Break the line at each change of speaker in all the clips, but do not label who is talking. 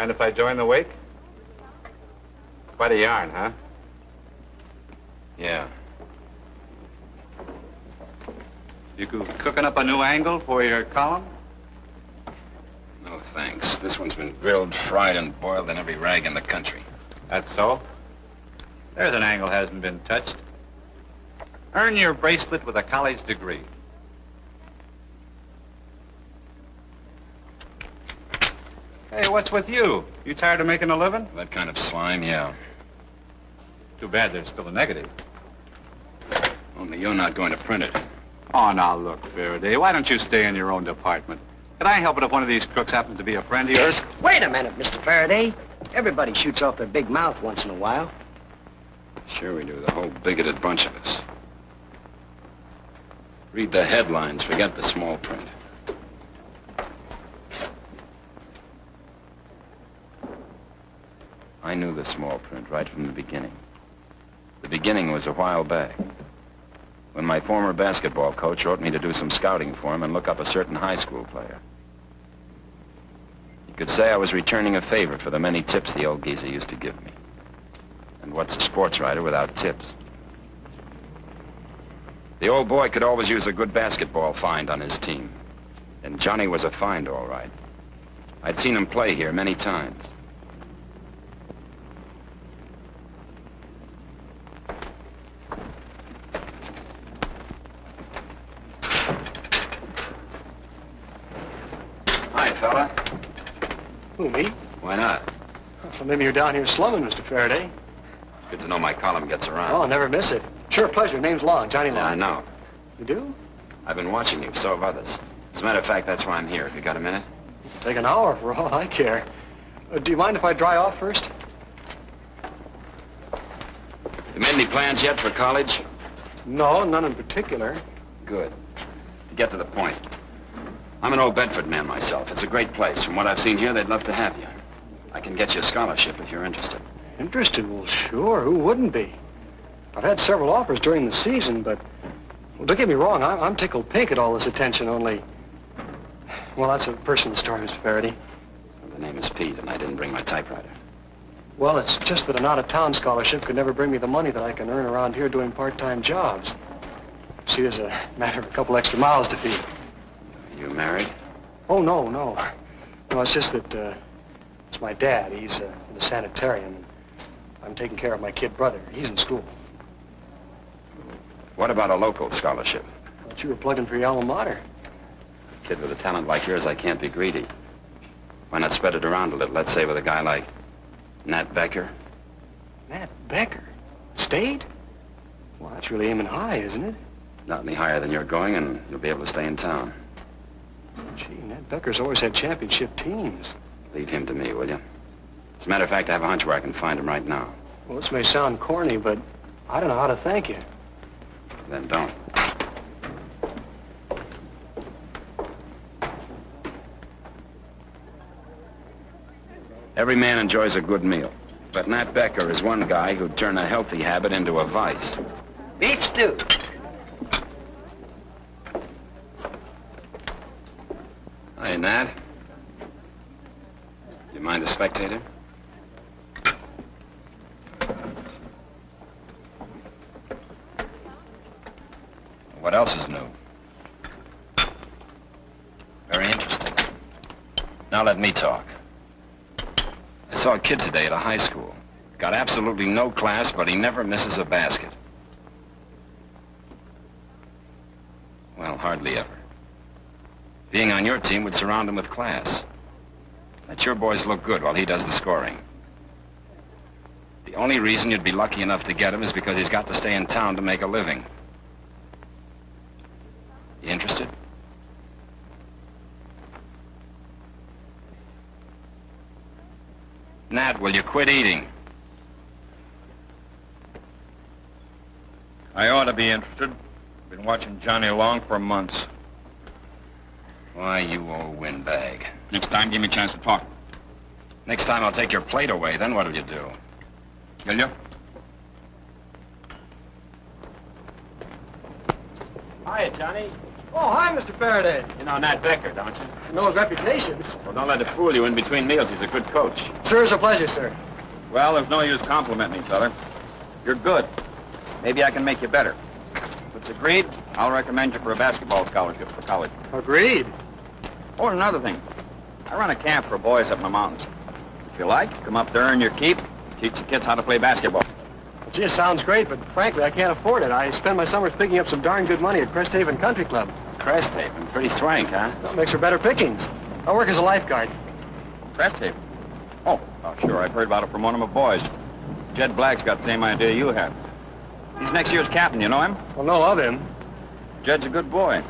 Mind if I join the wake? Quite a yarn, huh?
Yeah.
You cooking up a new angle for your column?
No, thanks. This one's been grilled, fried, and boiled in every rag in the country.
That's so? There's an angle hasn't been touched. Earn your bracelet with a college degree. Hey, what's with you? You tired of making a living?
That kind of slime, yeah.
Too bad there's still a negative.
Only you're not going to print it.
Oh, now look, Ferredey, why don't you stay in your own department? Could I help it if one of these crooks happens to be a friend of yours?
Wait a minute, Mr. Ferredey. Everybody shoots off their big mouth once in a while.
Sure we do, the whole bigoted bunch of us. Read the headlines, forget the small print. I knew the small print right from the beginning. The beginning was a while back, when my former basketball coach wrote me to do some scouting for him and look up a certain high school player. You could say I was returning a favor for the many tips the old geezer used to give me. And what's a sports writer without tips? The old boy could always use a good basketball find on his team. And Johnny was a find, all right. I'd seen him play here many times. Hi, fella.
Who, me?
Why not?
Well, maybe you're down here slumming, Mr. Ferredey.
Good to know my column gets around.
Oh, I'll never miss it. Sure, pleasure. Name's Long, Johnny Long.
Yeah, I know.
You do?
I've been watching you, so have others. As a matter of fact, that's why I'm here. Have you got a minute?
Take an hour for all I care. Do you mind if I dry off first?
You made any plans yet for college?
No, none in particular.
Good. To get to the point. I'm an old Bedford man myself. It's a great place. From what I've seen here, they'd love to have you. I can get you a scholarship if you're interested.
Interested? Well, sure. Who wouldn't be? I've had several offers during the season, but... Well, don't get me wrong. I'm tickled pink at all this attention, only... Well, that's a personal story, Mr. Ferredey.
The name is Pete, and I didn't bring my typewriter.
Well, it's just that an out-of-town scholarship could never bring me the money that I can earn around here doing part-time jobs. See, there's a matter of a couple extra miles to feed.
You married?
Oh, no. No, it's just that, it's my dad. He's in the sanitarium, and I'm taking care of my kid brother. He's in school.
What about a local scholarship?
Thought you were plugging for your alma mater.
Kid with a talent like yours, I can't be greedy. Why not spread it around a little? Let's say with a guy like Nat Becker.
Nat Becker? State? Well, that's really aiming high, isn't it?
Not any higher than you're going, and you'll be able to stay in town.
Gee, Nat Becker's always had championship teams.
Leave him to me, will you? As a matter of fact, I have a hunch where I can find him right now.
Well, this may sound corny, but I don't know how to thank you.
Then don't. Every man enjoys a good meal, but Nat Becker is one guy who'd turn a healthy habit into a vice.
Beef stew.
Hey, Nat. You mind a spectator? What else is new? Very interesting. Now let me talk. I saw a kid today at a high school. Got absolutely no class, but he never misses a basket. Well, hardly ever. Being on your team would surround him with class. Let your boys look good while he does the scoring. The only reason you'd be lucky enough to get him is because he's got to stay in town to make a living. You interested? Nat, will you quit eating?
I ought to be interested. Been watching Johnny Long for months.
Why, you old windbag.
Next time, give me a chance to talk.
Next time I'll take your plate away, then what'll you do?
Will you?
Hiya, Johnny.
Oh, hi, Mr. Ferredey.
You know Nat Becker, don't you?
I know his reputation.
Well, don't let it fool you. In between meals, he's a good coach.
Sir, it's a pleasure, sir.
Well, there's no use complimenting each other. You're good. Maybe I can make you better. If it's agreed, I'll recommend you for a basketball scholarship for college.
Agreed.
Oh, and another thing. I run a camp for boys up in the mountains. If you like, come up there, earn your keep, teach the kids how to play basketball.
Gee, it sounds great, but frankly, I can't afford it. I spend my summers picking up some darn good money at Cresthaven Country Club.
Cresthaven, pretty swank, huh?
That makes for better pickings. I work as a lifeguard.
Cresthaven? Oh, sure, I've heard about it from one of my boys. Jed Black's got the same idea you have. He's next year's captain, you know him?
Well, know of him.
Jed's a good boy.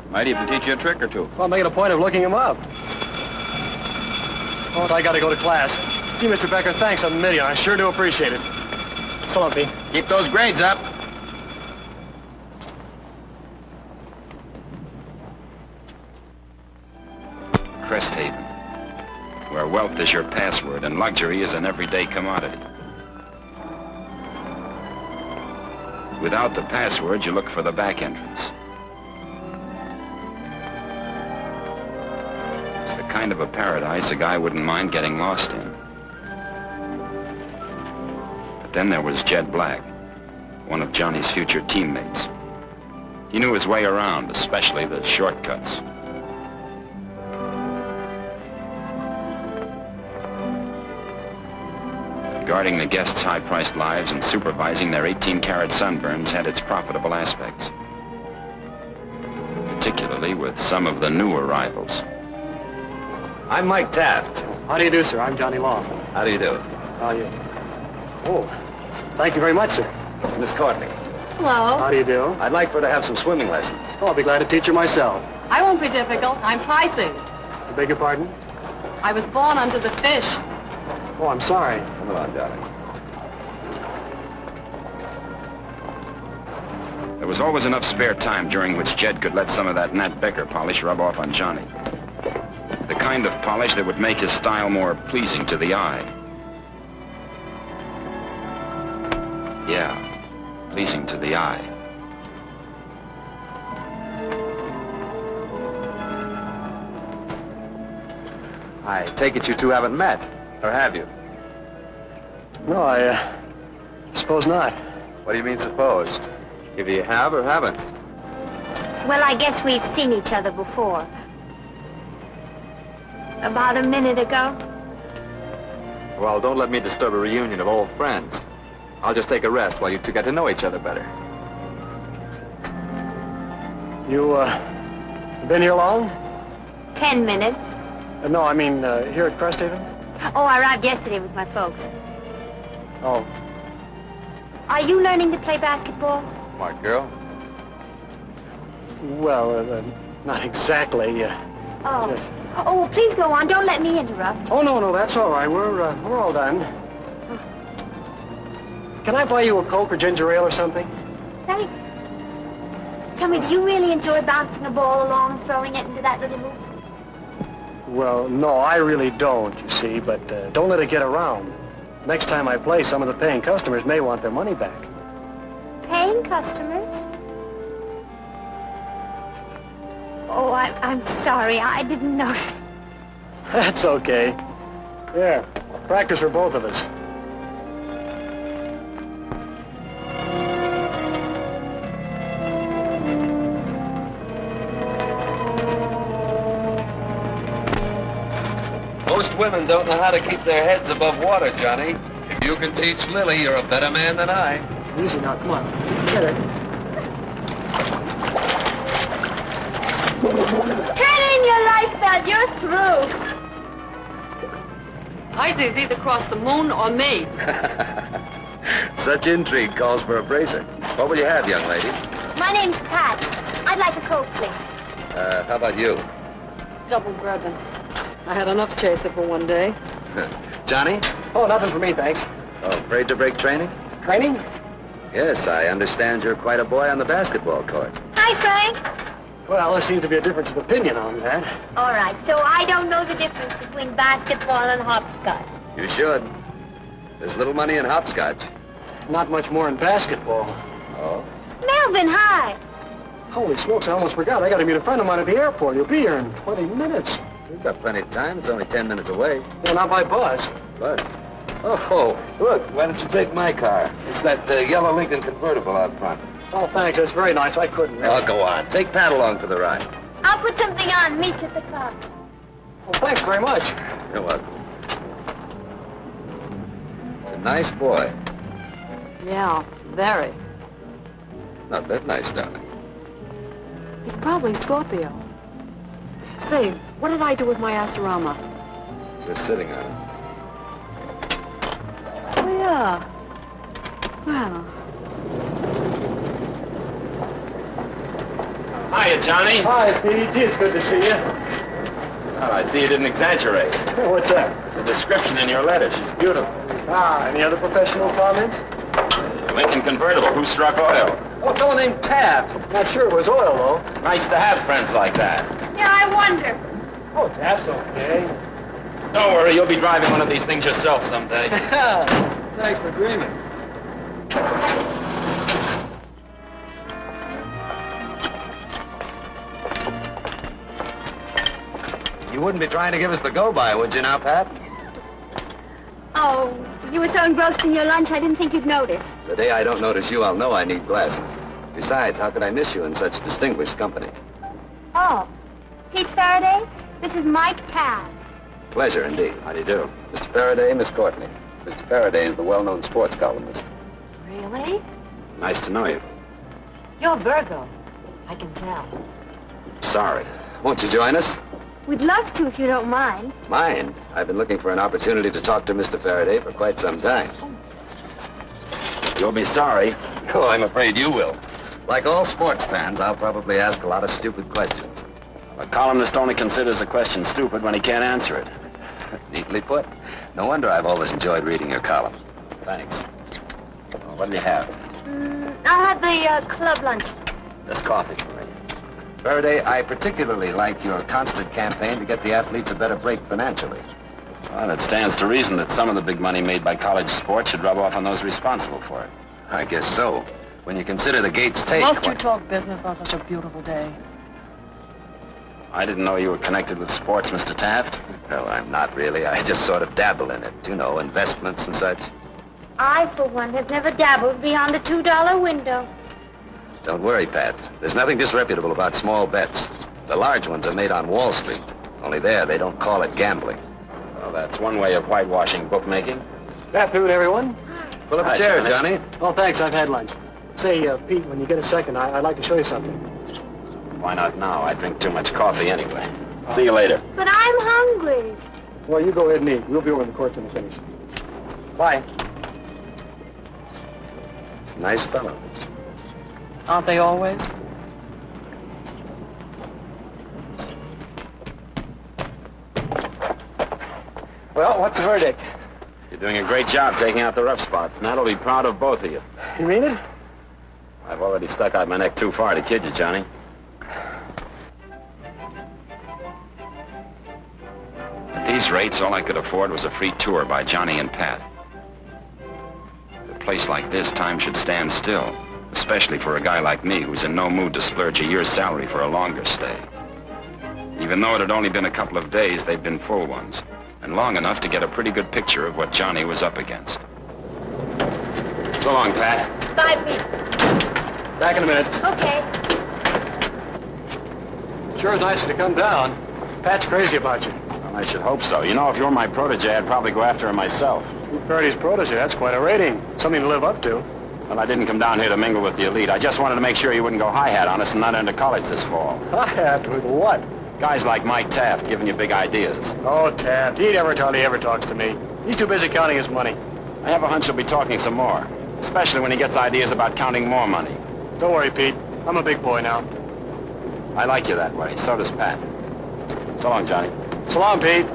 Might even teach you a trick or two.
Well, I'll make it a point of looking him up. Oh, I gotta go to class. Gee, Mr. Becker, thanks a million. I sure do appreciate it. So long, Pete.
Keep those grades up.
Cresthaven, where wealth is your password and luxury is an everyday commodity. Without the password, you look for the back entrance. It's the kind of a paradise a guy wouldn't mind getting lost in. But then there was Jed Black, one of Johnny's future teammates. He knew his way around, especially the shortcuts. Guarding the guests' high-priced lives and supervising their 18-carat sunburns had its profitable aspects. Particularly with some of the new arrivals.
I'm Mike Taft.
How do you do, sir? I'm Johnny Law.
How do you do?
How are you? Oh, thank you very much, sir.
Miss Courtney.
Hello.
How do you do?
I'd like for her to have some swimming lessons.
Oh, I'll be glad to teach her myself.
I won't be difficult. I'm pricing.
I beg your pardon?
I was born unto the fish.
Oh, I'm sorry.
Come along, darling.
There was always enough spare time during which Jed could let some of that Nat Becker polish rub off on Johnny. The kind of polish that would make his style more pleasing to the eye. Yeah, pleasing to the eye.
I take it you two haven't met, or have you?
No, I suppose not.
What do you mean, suppose? Either you have or haven't.
Well, I guess we've seen each other before. About a minute ago.
Well, don't let me disturb a reunion of old friends. I'll just take a rest while you two get to know each other better.
You, been here long?
10 minutes.
No, I mean, here at Cresthaven?
Oh, I arrived yesterday with my folks.
Oh.
Are you learning to play basketball?
Smart girl.
Well, not exactly.
Oh.
Yes.
Oh, well, please go on. Don't let me interrupt.
Oh, no, that's all right. We're all done. Can I buy you a Coke or ginger ale or something?
Thanks. Tell me, do you really enjoy bouncing a ball along and throwing it into that little hoop?
Well, no, I really don't, you see, but don't let it get around. Next time I play, some of the paying customers may want their money back.
Paying customers? Oh, I'm sorry. I didn't know.
That's okay. There, practice for both of us.
Most women don't know how to keep their heads above water, Johnny. If you can teach Lily, you're a better man than I.
Easy now, come on. Get it.
Turn in your life belt. You're through.
Heiser's either crossed the moon or me.
Such intrigue calls for a bracer. What will you have, young lady?
My name's Pat. I'd like a Coke, please.
How about you?
Double bourbon. I had enough chaser for one day.
Johnny?
Oh, nothing for me, thanks.
Oh, afraid to break training?
Training?
Yes, I understand you're quite a boy on the basketball court.
Hi, Frank.
Well, there seems to be a difference of opinion on that.
All right, so I don't know the difference between basketball and hopscotch.
You should. There's little money in hopscotch.
Not much more in basketball.
Oh?
Melvin, hi.
Holy smokes, I almost forgot. I got to meet a friend of mine at the airport. He'll be here in 20 minutes.
We've got plenty of time. It's only 10 minutes away.
Well, not by bus.
But, oh, look, why don't you take my car? It's that yellow Lincoln convertible out front.
Oh, thanks. That's very nice. I couldn't.
Oh, go on. Take Pat along for the ride.
I'll put something on. Meet you at the car.
Well, thanks very much.
You're welcome. It's a nice boy.
Yeah, very.
Not that nice, darling.
He's probably Scorpio. Say, what did I do with my Astorama?
Just sitting on it.
Oh, yeah. Well,
Hiya, Johnny.
Hi, Pete. Gee, it's good to see you.
Well, I see you didn't exaggerate.
What's that?
The description in your letter, she's beautiful.
Ah, any other professional comments?
Lincoln convertible, who struck oil?
Oh, a fellow named Taft. Not sure it was oil, though.
Nice to have friends like that.
Yeah, I wonder.
Oh, Taft's okay.
Don't worry, you'll be driving one of these things yourself someday.
Thanks for dreaming.
You wouldn't be trying to give us the go-by, would you now, Pat?
Oh, you were so engrossed in your lunch, I didn't think you'd notice.
The day I don't notice you, I'll know I need glasses. Besides, how could I miss you in such distinguished company?
Oh, Pete Ferredey, this is Mike Taft.
Pleasure, indeed. How do you do? Mr. Ferredey, Miss Courtney. Mr. Ferredey is the well-known sports columnist.
really?
Nice to know you.
You're Virgo. I can tell.
Sorry.
Won't you join us?
We'd love to if you don't mind.
Mind? I've been looking for an opportunity to talk to Mr. Ferredey for quite some time.
You'll be sorry.
Oh, I'm afraid you will. Like all sports fans, I'll probably ask a lot of stupid questions.
A columnist only considers a question stupid when he can't answer it.
Neatly put. No wonder I've always enjoyed reading your column.
Thanks. Well, what do you have?
I'll have the club lunch.
Just coffee for me.
Ferredey, I particularly like your constant campaign to get the athletes a better break financially.
Well, it stands to reason that some of the big money made by college sports should rub off on those responsible for it.
I guess so. When you consider the Gates take...
Must you talk business on such a beautiful day?
I didn't know you were connected with sports, Mr. Taft.
Well, I'm not really. I just sort of dabble in it. You know, investments and such.
I, for one, have never dabbled beyond the $2 window.
Don't worry, Pat. There's nothing disreputable about small bets. The large ones are made on Wall Street. Only there, they don't call it gambling.
Well, that's one way of whitewashing bookmaking.
Good afternoon, everyone.
Pull up
Hi,
a chair,
Johnny.
Johnny.
Oh, thanks. I've had lunch. Say, Pete, when you get a second, I'd like to show you something.
Why not now? I drink too much coffee anyway. See you later.
But I'm hungry.
Well, you go ahead and eat. We'll be over in the court when we finish. Bye.
Nice fellow.
Aren't they always?
Well, what's the verdict?
You're doing a great job taking out the rough spots, and that'll be proud of both of you.
You mean it?
I've already stuck out my neck too far to kid you, Johnny. At these rates, all I could afford was a free tour by Johnny and Pat. At a place like this, time should stand still, especially for a guy like me who's in no mood to splurge a year's salary for a longer stay. Even though it had only been a couple of days, they'd been full ones, and long enough to get a pretty good picture of what Johnny was up against. So long, Pat.
Bye, Pete.
Back in a minute.
Okay.
Sure is nice of you to come down. Pat's crazy about you.
Well, I should hope so. You know, if you were my protege, I'd probably go after him myself.
Pete Ferredey's protege. That's quite a rating. Something to live up to.
Well, I didn't come down here to mingle with the elite. I just wanted to make sure you wouldn't go hi-hat on us and not enter college this fall.
I have to. With what?
Guys like Mike Taft giving you big ideas.
Oh, Taft. He never talks to me. He's too busy counting his money.
I have a hunch he'll be talking some more, especially when he gets ideas about counting more money.
Don't worry, Pete. I'm a big boy now.
I like you that way. So does Pat. So long, Johnny.
So long, Pete.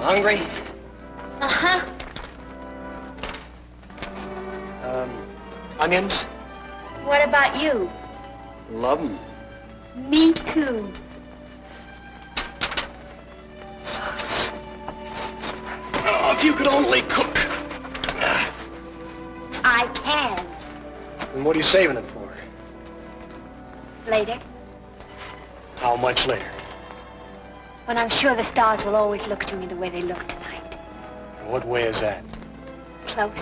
Hungry?
Uh-huh.
Onions?
What about you?
Love 'em.
Me too.
Oh, if you could only cook.
I can.
And what are you saving it for?
Later,
How much later?
when I'm sure the stars will always look to me the way they look tonight.
And what way is that?
Close.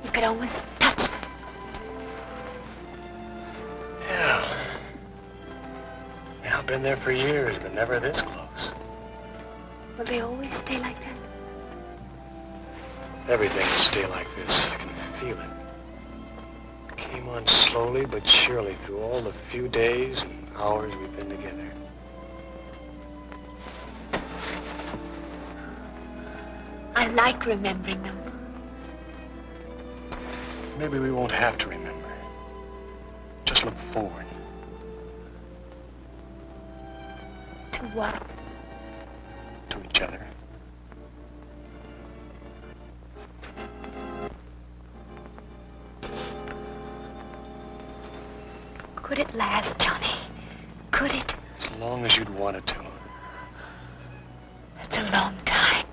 You could almost touch them.
Yeah. Yeah, I've been there for years, but never this close.
Will they always stay like that?
Everything will stay like this. I can feel it. It came on slowly but surely through all the few days and hours we've been together.
I like remembering them.
Maybe we won't have to remember. Just look forward.
To what?
To each other.
Could it last, Johnny? Could it?
As long as you'd want it to.
It's a long time.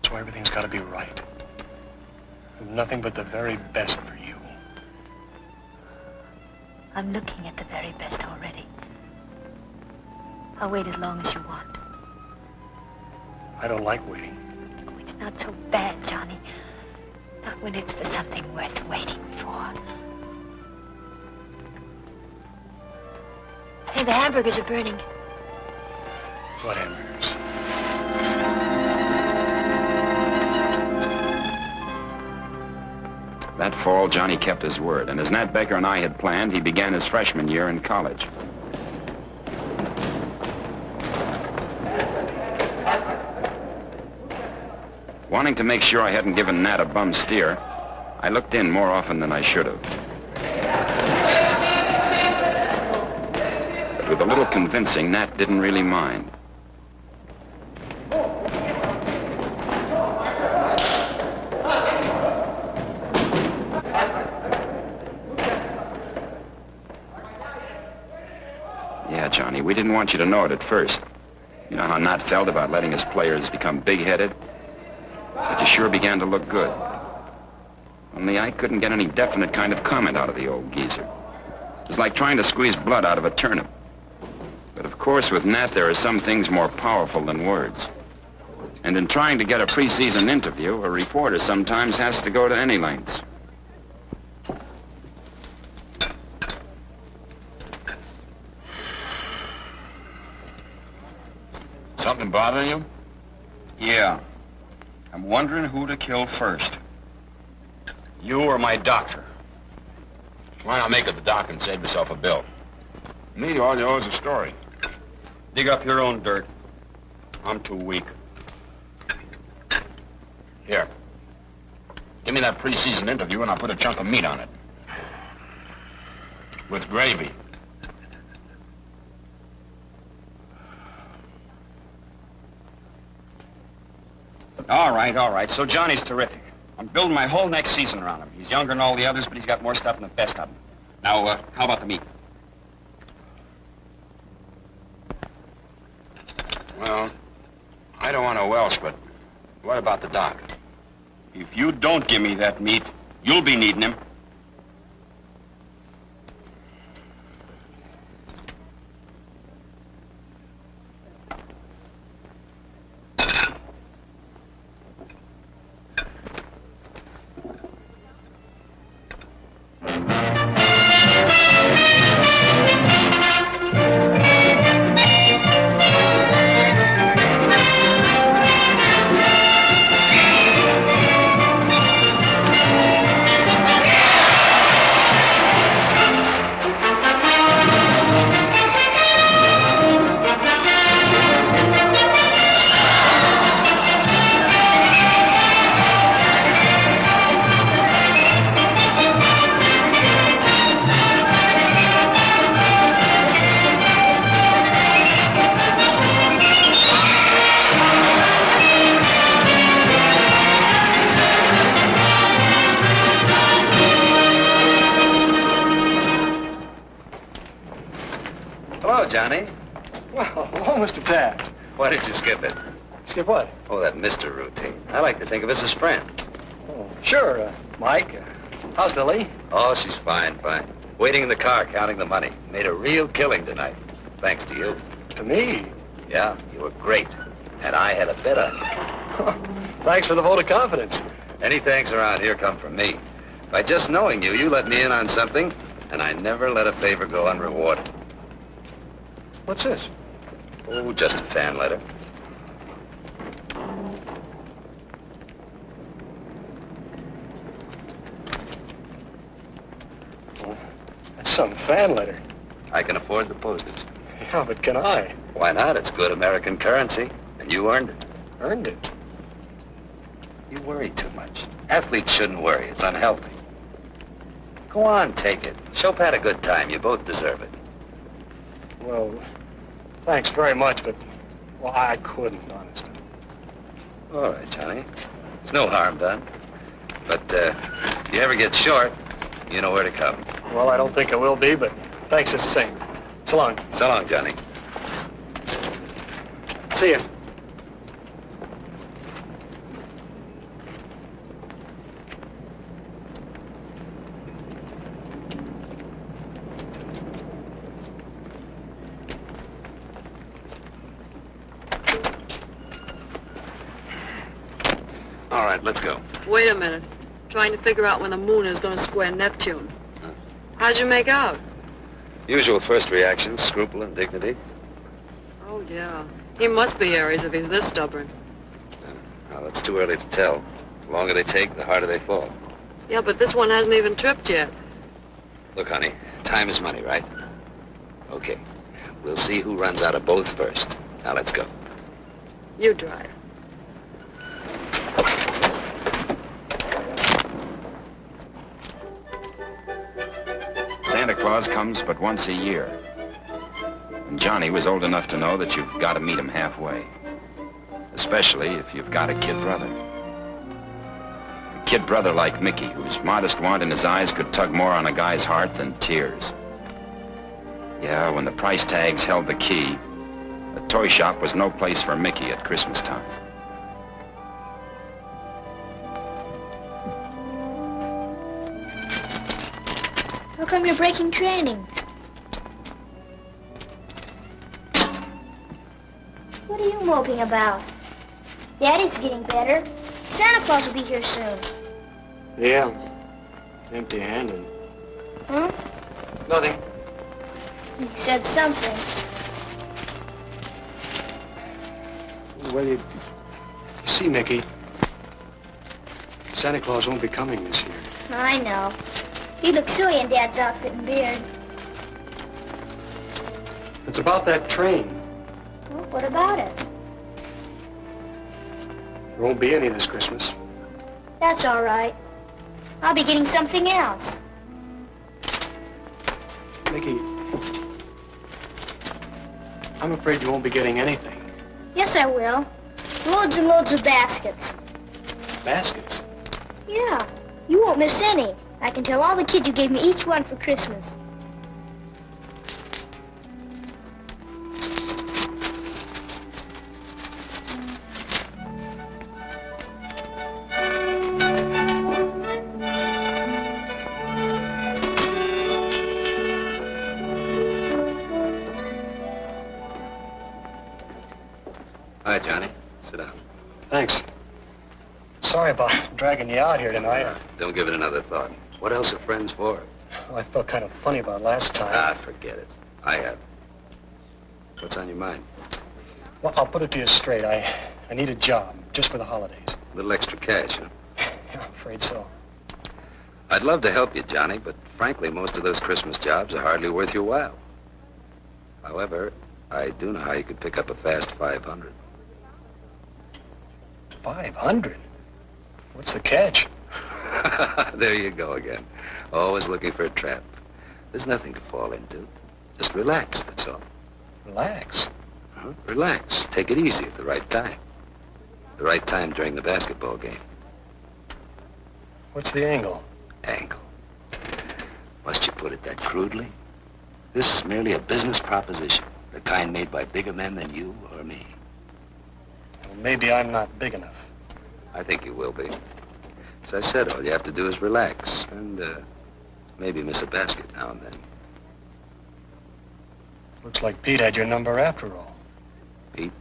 That's why everything's got to be right. And nothing but the very best for you.
I'm looking at the very best already. I'll wait as long as you want.
I don't like waiting.
Oh, it's not so bad, Johnny. Not when it's for something worth waiting for. Hey, the hamburgers are burning.
What hamburgers?
That fall, Johnny kept his word, and as Nat Baker and I had planned, he began his freshman year in college. Wanting to make sure I hadn't given Nat a bum steer, I looked in more often than I should have. But with a little convincing, Nat didn't really mind. Yeah, Johnny, we didn't want you to know it at first. You know how Nat felt about letting his players become big-headed? But you sure began to look good. Only I couldn't get any definite kind of comment out of the old geezer. It was like trying to squeeze blood out of a turnip. But of course, with Nat, there are some things more powerful than words. And in trying to get a preseason interview, a reporter sometimes has to go to any lengths.
Something bothering you?
Yeah. I'm wondering who to kill first.
You or my doctor? Why not make it the doc and save yourself a bill? Me, all you owe is a story.
Dig up your own dirt. I'm too weak.
Here. Give me that preseason interview and I'll put a chunk of meat on it. With gravy.
All right. So Johnny's terrific. I'm building my whole next season around him. He's younger than all the others, but he's got more stuff than the best of them. Now, how about the meat?
Well, I don't want a Welsh, but what about the doc?
If you don't give me that meat, you'll be needing him.
Hello, Johnny.
Well, hello, Mr. Taft.
Why did you skip it?
Skip what?
Oh, that Mr. routine. I like to think of us as friends.
Oh, sure, Mike. How's Lily?
Oh, she's fine. Waiting in the car, counting the money. Made a real killing tonight. Thanks to you.
To me?
Yeah, you were great. And I had a bet on you.
Thanks for the vote of confidence.
Any thanks around here come from me. By just knowing you, you let me in on something, and I never let a favor go unrewarded.
What's this?
Oh, just a fan letter.
Well, that's some fan letter.
I can afford the postage.
Yeah, but can I?
Why not? It's good American currency, and you earned it.
Earned it.
You worry too much. Athletes shouldn't worry. It's unhealthy. Go on, take it. Show Pat a good time. You both deserve it.
Well, thanks very much, but, well, I couldn't, honestly.
All right, Johnny. There's no harm done. But, if you ever get short, you know where to come.
Well, I don't think I will be, but thanks just the same. So long.
So long, Johnny.
See ya.
All right, let's go.
Wait a minute. Trying to figure out when the moon is going to square Neptune. How'd you make out?
Usual first reactions, scruple and dignity.
Oh, yeah. He must be Aries if he's this stubborn.
Well, it's too early to tell. The longer they take, the harder they fall.
Yeah, but this one hasn't even tripped yet.
Look, honey, time is money, right? Okay. We'll see who runs out of both first. Now, let's go.
You drive.
Santa Claus comes but once a year. And Johnny was old enough to know that you've got to meet him halfway. Especially if you've got a kid brother. A kid brother like Mickey, whose modest want in his eyes could tug more on a guy's heart than tears. Yeah, when the price tags held the key, a toy shop was no place for Mickey at Christmas time.
How come you're breaking training? What are you moping about? Daddy's getting better. Santa Claus will be here soon.
Yeah. Empty-handed.
Huh?
Nothing.
You said something.
Well, you see, Mickey, Santa Claus won't be coming this year.
I know. He looks silly in Dad's outfit and beard.
It's about that train.
Well, what about it?
There won't be any this Christmas.
That's all right. I'll be getting something else.
Mickey, I'm afraid you won't be getting anything.
Yes, I will. Loads and loads of baskets.
Baskets?
Yeah, you won't miss any. I can tell all the kids you gave me each one for Christmas.
Hi, Johnny. Sit down.
Thanks. Sorry about dragging you out here tonight.
Don't give it another thought. What else are friends for?
Well, I felt kind of funny about last time.
Ah, forget it. I have. What's on your mind?
Well, I'll put it to you straight. I need a job, just for the holidays.
A little extra cash, huh?
Yeah, I'm afraid so.
I'd love to help you, Johnny, but frankly, most of those Christmas jobs are hardly worth your while. However, I do know how you could pick up a fast 500.
500? What's the catch?
There you go again. Always looking for a trap. There's nothing to fall into. Just relax, that's all.
Relax.
Huh? Relax. Take it easy at the right time. The right time during the basketball game.
What's the angle?
Angle. Must you put it that crudely? This is merely a business proposition, the kind made by bigger men than you or me.
Well, maybe I'm not big enough.
I think you will be. As I said, all you have to do is relax and maybe miss a basket now and then.
Looks like Pete had your number after all.
Pete?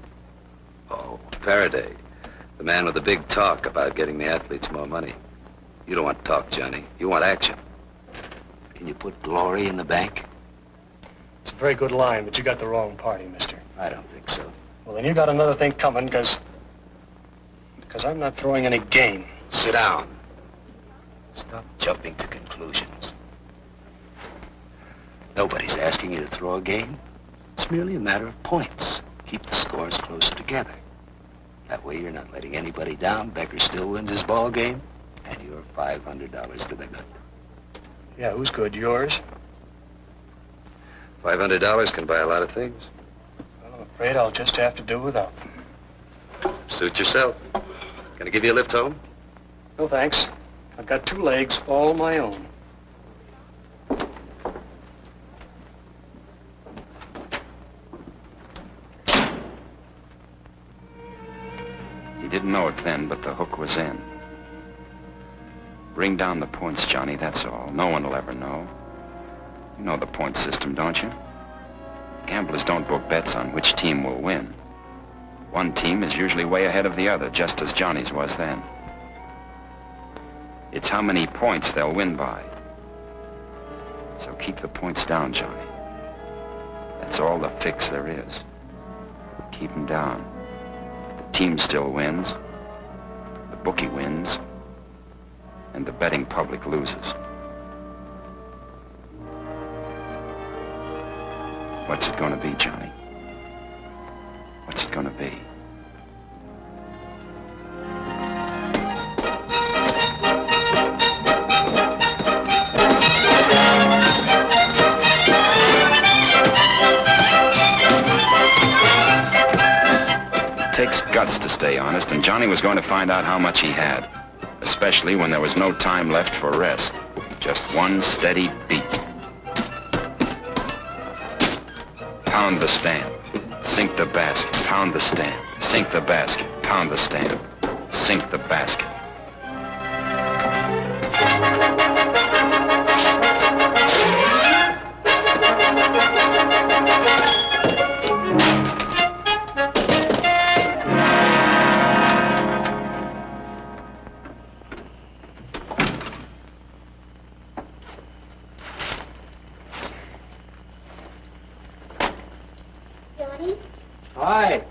Oh, Ferredey. The man with the big talk about getting the athletes more money. You don't want talk, Johnny. You want action. Can you put glory in the bank?
It's a very good line, but you got the wrong party, mister.
I don't think so.
Well, then you got another thing coming, because I'm not throwing any game.
Sit down. Stop jumping to conclusions. Nobody's asking you to throw a game. It's merely a matter of points. Keep the scores closer together. That way you're not letting anybody down. Becker still wins his ball game, and you're $500 to the good.
Yeah, who's good? Yours?
$500 can buy a lot of things.
Well, I'm afraid I'll just have to do without them.
Suit yourself. Can I give you a lift home?
No, thanks. I've got 2 legs all my own.
He didn't know it then, but the hook was in. Bring down the points, Johnny, that's all. No one will ever know. You know the point system, don't you? Gamblers don't book bets on which team will win. One team is usually way ahead of the other, just as Johnny's was then. It's how many points they'll win by. So keep the points down, Johnny. That's all the fix there is. Keep them down. The team still wins. The bookie wins. And the betting public loses. What's it going to be, Johnny? What's it going to be? It takes guts to stay honest, and Johnny was going to find out how much he had, especially when there was no time left for rest. Just one steady beat. Pound the stamp. Sink the basket. Pound the stamp. Sink the basket. Pound the stamp. Sink the basket.
Johnny?
Hi.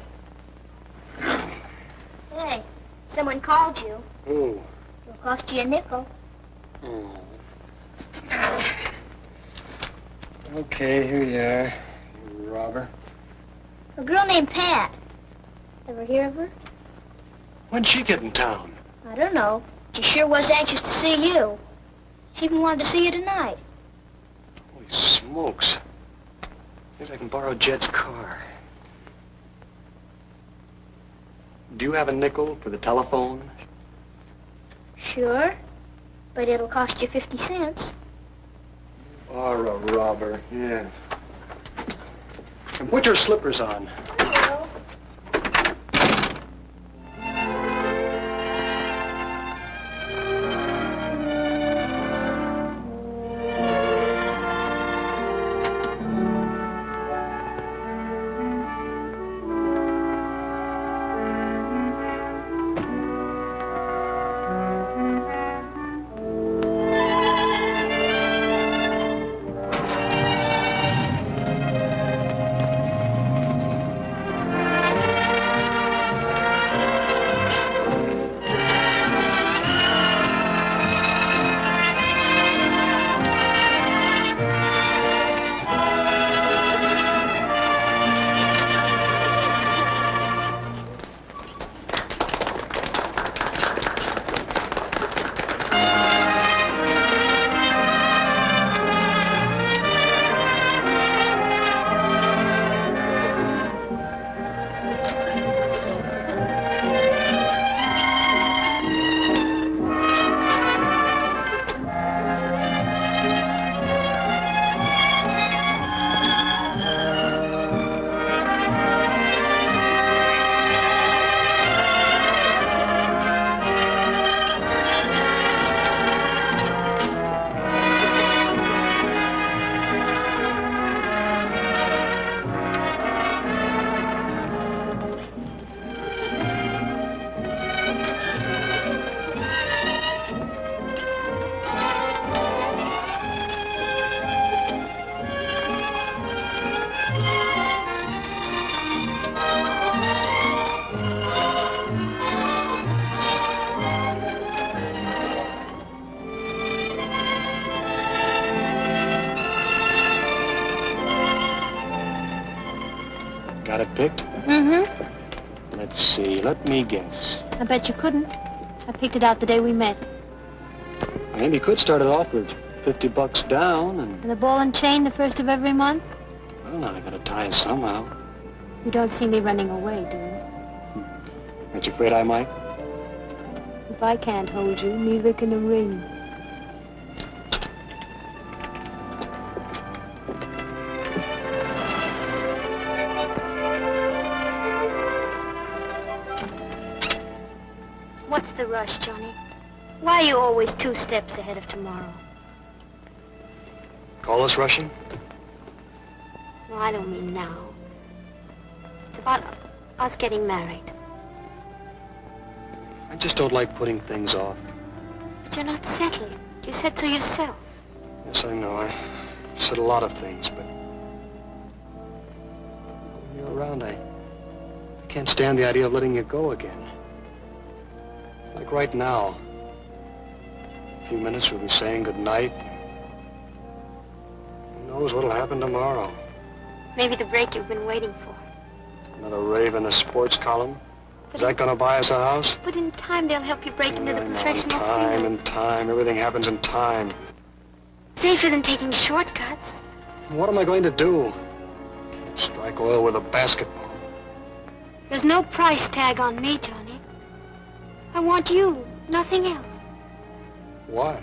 Hey, someone called you.
Who?
It'll cost you a nickel.
Oh. Okay, here you are, you robber.
A girl named Pat. Ever hear of her?
When'd she get in town?
I don't know. She sure was anxious to see you. She even wanted to see you tonight.
Holy smokes. Maybe I can borrow Jed's car. Do you have a nickel for the telephone?
Sure. But it'll cost you 50 cents.
Or a robber, yeah. And put your slippers on.
Hello?
Got it picked?
Mm-hmm.
Let's see. Let me guess.
I bet you couldn't. I picked it out the day we met.
Maybe you could start it off with $50 down and...
And a ball and chain the first of every month?
Well, now I gotta tie us somehow.
You don't see me running away, do you?
Aren't you afraid I might?
If I can't hold you, neither can a ring. What's the rush, Johnny? Why are you always 2 steps ahead of tomorrow?
Call us rushing?
No, I don't mean now. It's about us getting married.
I just don't like putting things off.
But you're not settled. You said so yourself.
Yes, I know. I said a lot of things, but... when you're around, I can't stand the idea of letting you go again. Like right now. In a few minutes we'll be saying goodnight. Who knows what'll happen tomorrow?
Maybe the break you've been waiting for.
Another rave in the sports column? Is that gonna buy us a house?
But in time, they'll help you break into the professional
Time
field.
and time. Everything happens in time.
Safer than taking shortcuts.
What am I going to do? Strike oil with a basketball.
There's no price tag on me, Johnny. I want you, nothing else.
Why?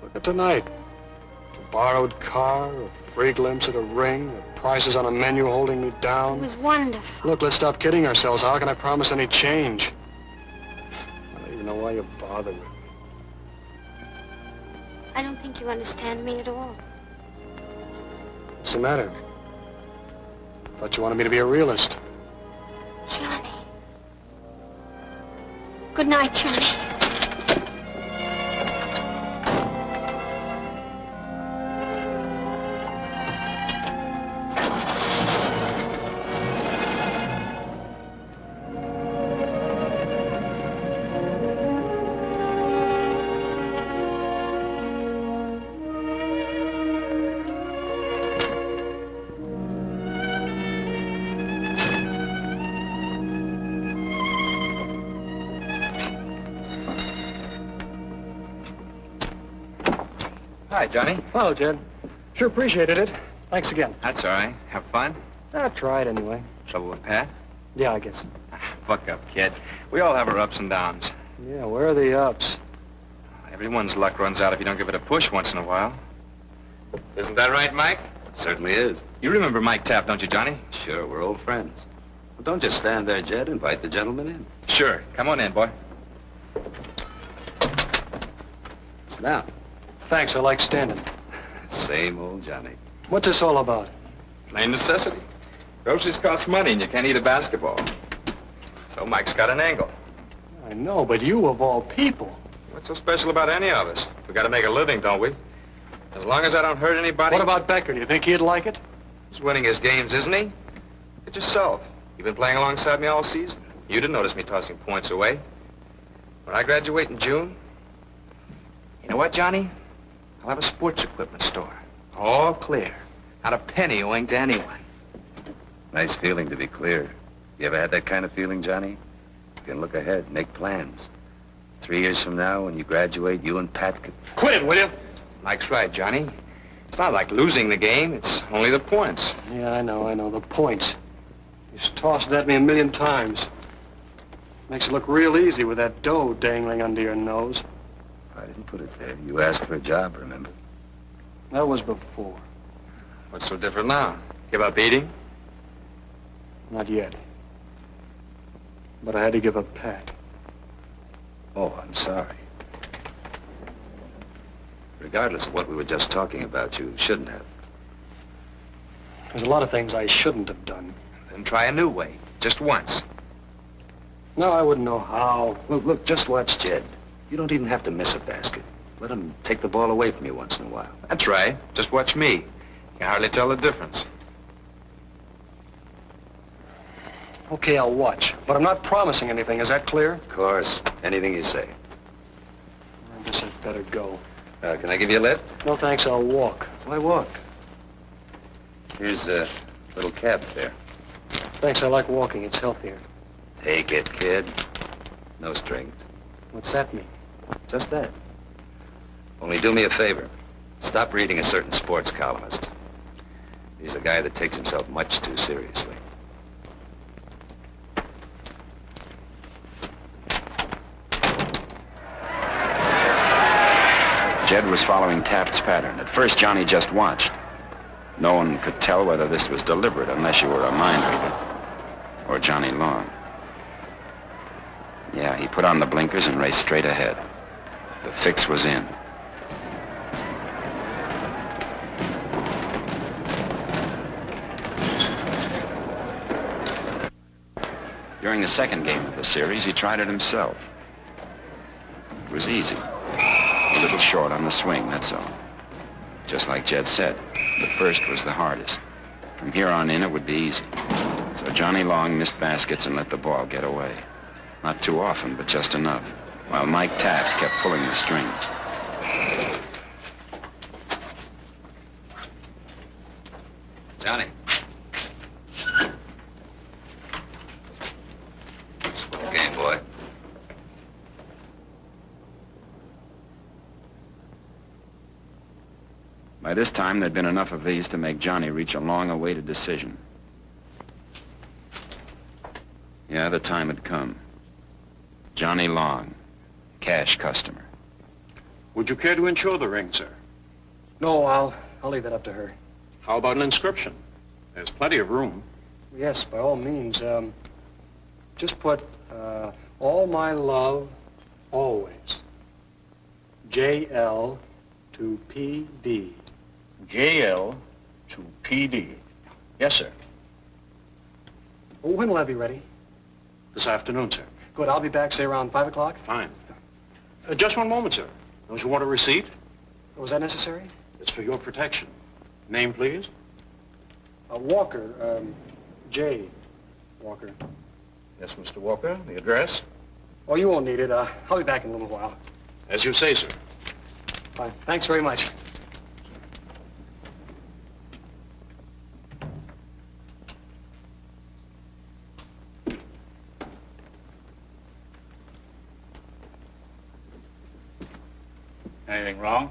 Look at tonight. A borrowed car, a free glimpse at a ring, the prices on a menu holding me
It
down.
was wonderful.
Look, let's stop kidding ourselves. How can I promise any change? I don't even know why you bother with me.
I don't think you understand me at all.
What's the matter? Thought you wanted me to be a realist.
Johnny. Good night, Johnny.
Hi, Johnny.
Hello, Jed. Sure appreciated it. Thanks again.
That's all right. Have fun?
I tried anyway.
Trouble with Pat?
Yeah, I guess.
Buck up, kid. We all have our ups and downs.
Yeah, where are the ups?
Everyone's luck runs out if you don't give it a push once in a while. Isn't that right, Mike?
Certainly is.
You remember Mike Tapp, don't you, Johnny?
Sure, we're old friends. Well, don't just stand there, Jed. Invite the gentleman in.
Sure. Come on in, boy.
Sit down.
Thanks, I like standing.
Same old Johnny.
What's this all about?
Plain necessity. Groceries cost money and you can't eat a basketball. So Mike's got an angle.
I know, but you of all people.
What's so special about any of us? We gotta make a living, don't we? As long as I don't hurt anybody...
What about Becker? Do you think he'd like it?
He's winning his games, isn't he? Get yourself. You've been playing alongside me all season. You didn't notice me tossing points away. When I graduate in June... You know what, Johnny? I'll have a sports equipment store. All clear. Not a penny owing to anyone.
Nice feeling, to be clear. You ever had that kind of feeling, Johnny? You can look ahead, make plans. 3 years from now, when you graduate, you and Pat could...
Quit it, will you?
Mike's right, Johnny. It's not like losing the game. It's only the points.
Yeah, I know. The points. He's tossed it at me a million times. Makes it look real easy with that dough dangling under your nose.
I didn't put it there. You asked for a job, remember?
That was before.
What's so different now? Give up eating?
Not yet. But I had to give up Pat.
Oh, I'm sorry. Regardless of what we were just talking about, you shouldn't have.
There's a lot of things I shouldn't have done.
Then try a new way. Just once.
No, I wouldn't know how.
Look, just watch Jed. You don't even have to miss a basket. Let him take the ball away from you once in a while.
That's right. Just watch me. You can hardly tell the difference.
Okay, I'll watch. But I'm not promising anything. Is that clear?
Of course. Anything you say.
I guess I'd better go.
Can I give you a lift?
No, thanks. I'll walk.
Why walk? Here's a little cab fare.
Thanks, I like walking. It's healthier.
Take it, kid. No strings.
What's that mean?
Just that. Only do me a favor. Stop reading a certain sports columnist. He's a guy that takes himself much too seriously.
Jed was following Taft's pattern. At first, Johnny just watched. No one could tell whether this was deliberate unless you were a mind reader. Or Johnny Long. Yeah, he put on the blinkers and raced straight ahead. The fix was in. During the second game of the series, he tried it himself. It was easy. A little short on the swing, that's all. Just like Jed said, the first was the hardest. From here on in, it would be easy. So Johnny Long missed baskets and let the ball get away. Not too often, but just enough, while Mike Taft kept pulling the strings.
Johnny. Full game, boy.
By this time, there'd been enough of these to make Johnny reach a long-awaited decision. Yeah, the time had come. Johnny Long, cash customer.
Would you care to insure the ring, sir?
No, I'll leave that up to her.
How about an inscription? There's plenty of room.
Yes, by all means. Just put, all my love, always. JL to PD.
JL to PD. Yes, sir.
Well, when will that be ready?
This afternoon, sir.
Good, I'll be back, say, around 5 o'clock.
Fine. Just one moment, sir. Don't you want a receipt?
Was that necessary?
It's for your protection. Name, please?
Walker, jaed. Walker.
Yes, Mr. Walker. The address?
Oh, you won't need it. I'll be back in a little while.
As you say, sir.
Fine. Thanks very much.
Anything wrong?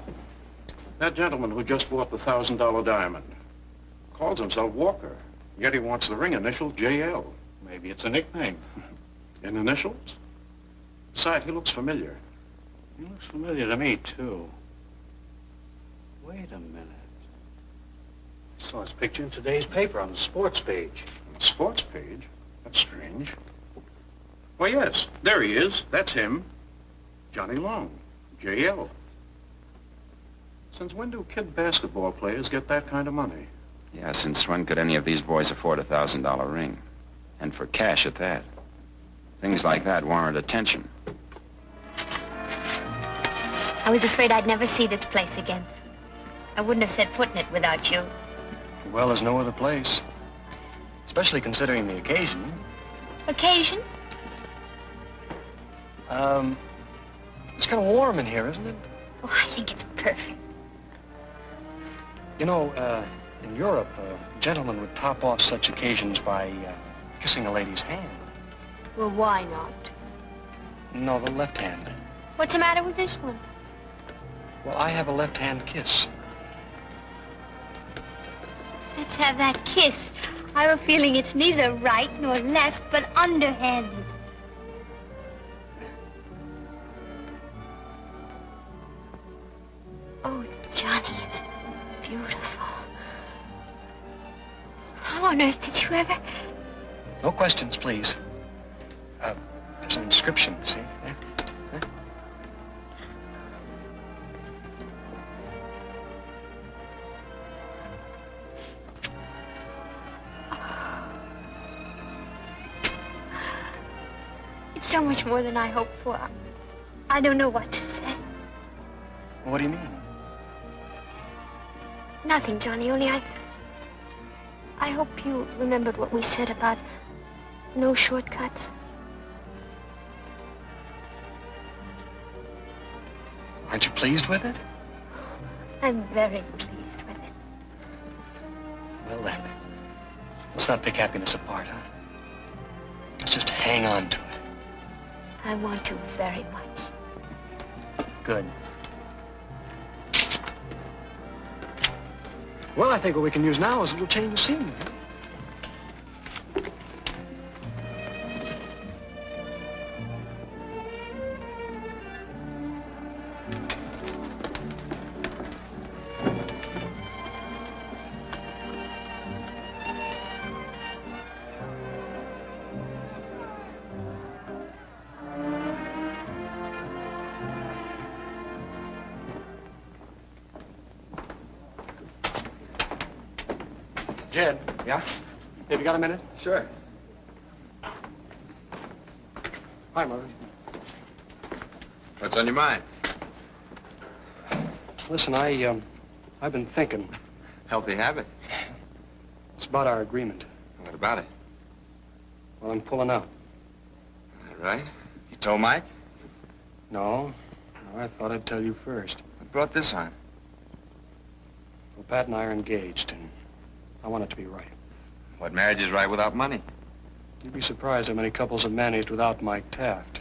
That gentleman who just bought the $1,000 diamond calls himself Walker, yet he wants the ring initial JL. Maybe it's a nickname. In initials? Besides, he looks familiar. He looks familiar to me, too. Wait a minute. I saw his picture in today's paper on the sports page. On the sports page? That's strange. Why, yes, there he is. That's him. Johnny Long, JL. Since when do kid basketball players get that kind of money?
Yeah, since when could any of these boys afford a $1,000 ring? And for cash at that. Things like that warrant attention.
I was afraid I'd never see this place again. I wouldn't have set foot in it without you.
Well, there's no other place. Especially considering the occasion.
Occasion?
It's kind of warm in here, isn't it?
Oh, I think it's perfect.
You know, in Europe, a gentleman would top off such occasions by kissing a lady's hand.
Well, why not?
No, the left hand.
What's the matter with this one?
Well, I have a left-hand kiss.
Let's have that kiss. I have a feeling it's neither right nor left, but underhanded. Oh, Johnny, it's beautiful. How on earth did you ever...
No questions, please. There's an inscription, see? There. Huh?
It's so much more than I hoped for. I don't know what to say.
What do you mean?
Nothing, Johnny, only I hope you remembered what we said about no shortcuts.
Aren't you pleased with it?
I'm very pleased with it.
Well, then, let's not pick happiness apart, huh? just hang on to it.
I want to very much.
Good. Well, I think what we can use now is a little change of scenery. Jed.
Yeah?
Have you got a minute?
Sure.
Hi, Mother.
What's on your mind?
Listen, I've been thinking.
Healthy habit.
It's about our agreement.
What about it?
Well, I'm pulling out.
All right. You told Mike?
No, I thought I'd tell you first.
What brought this on?
Well, Pat and I are engaged, and I want it to be right.
What marriage is right without money?
You'd be surprised how many couples have managed without Mike Taft.